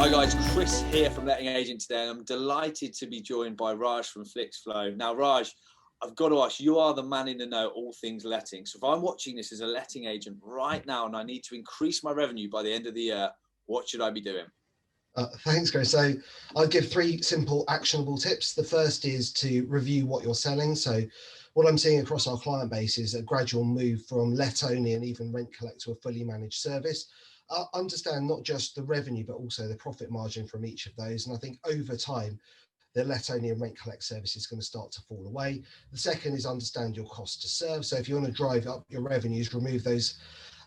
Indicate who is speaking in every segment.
Speaker 1: Hi guys, Chris here from Letting Agent today, and I'm delighted to be joined by Raj from Fixflo. Now Raj, I've got to ask, you are the man in the know, all things letting. So if I'm watching this as a letting agent right now and I need to increase my revenue by the end of the year, what should I be doing?
Speaker 2: Thanks, Chris. So I'll give 3 simple actionable tips. The first is to review what you're selling. So what I'm seeing across our client base is a gradual move from let only and even rent collect to a fully managed service. Understand not just the revenue, but also the profit margin from each of those. And I think over time, the let only and rent collect service is going to start to fall away. The second is understand your cost to serve. So if you want to drive up your revenues, remove those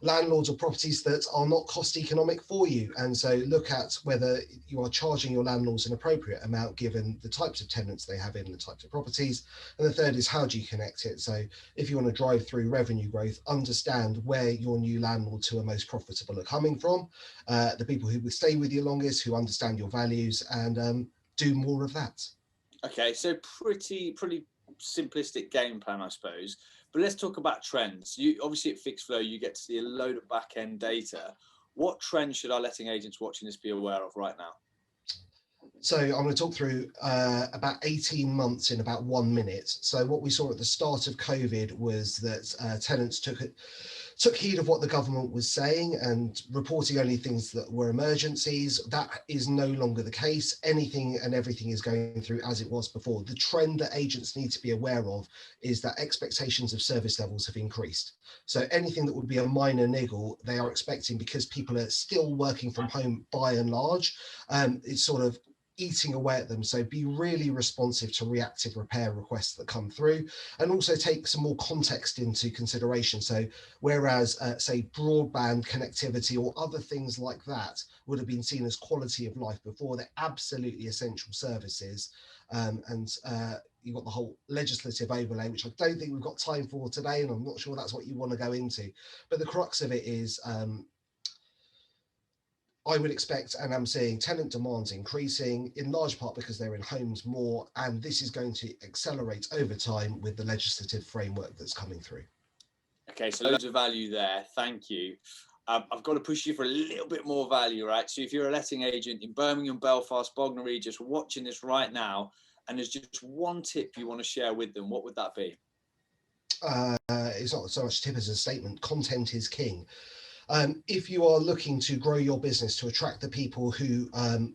Speaker 2: landlords or properties that are not cost economic for you. And so look at whether you are charging your landlords an appropriate amount given the types of tenants they have in the types of properties. And the third is how do you connect it? So if you want to drive through revenue growth, understand where your new landlords who are most profitable are coming from, the people who will stay with you longest, who understand your values, and do more of that.
Speaker 1: Okay, so pretty simplistic game plan, I suppose. But let's talk about trends. You obviously at Fixflo, you get to see a load of back end data. What trends should our letting agents watching this be aware of right now?
Speaker 2: So I'm going to talk through about 18 months in about 1 minute. So what we saw at the start of COVID was that tenants took heed of what the government was saying and reporting only things that were emergencies. That is no longer the case. Anything and everything is going through as it was before. The trend that agents need to be aware of is that expectations of service levels have increased. So anything that would be a minor niggle, they are expecting, because people are still working from home by and large, it's sort of eating away at them. So be really responsive to reactive repair requests that come through, and also take some more context into consideration. So whereas say broadband connectivity or other things like that would have been seen as quality of life before, they're absolutely essential services. And you've got the whole legislative overlay, which I don't think we've got time for today, and I'm not sure that's what you want to go into. But the crux of it is I would expect, and I'm seeing tenant demands increasing in large part because they're in homes more, and this is going to accelerate over time with the legislative framework that's coming through.
Speaker 1: Okay, so loads of value there. Thank you. I've got to push you for a little bit more value, right? So if you're a letting agent in Birmingham, Belfast, Bognor Regis watching this right now, and there's just one tip you want to share with them, what would that be?
Speaker 2: It's not so much a tip as a statement. Content is king. If you are looking to grow your business to attract the people who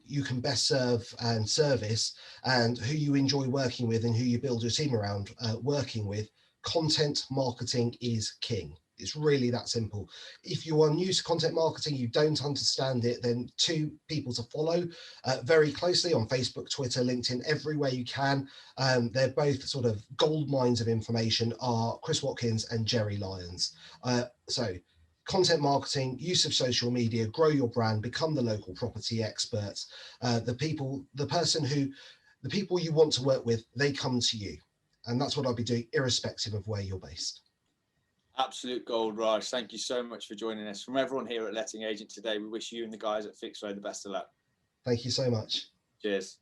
Speaker 2: you can best serve and service, and who you enjoy working with and who you build your team around working with, content marketing is king. It's really that simple. If you are new to content marketing, you don't understand it, then 2 people to follow very closely on Facebook, Twitter, LinkedIn, everywhere you can. They're both sort of gold mines of information, are Chris Watkins and Jerry Lyons. So content marketing, use of social media, grow your brand, become the local property experts. The people you want to work with, they come to you. And that's what I'll be doing irrespective of where you're based.
Speaker 1: Absolute gold, Raj. Thank you so much for joining us. From everyone here at Letting Agent today, we wish you and the guys at Fixflo the best of luck.
Speaker 2: Thank you so much.
Speaker 1: Cheers.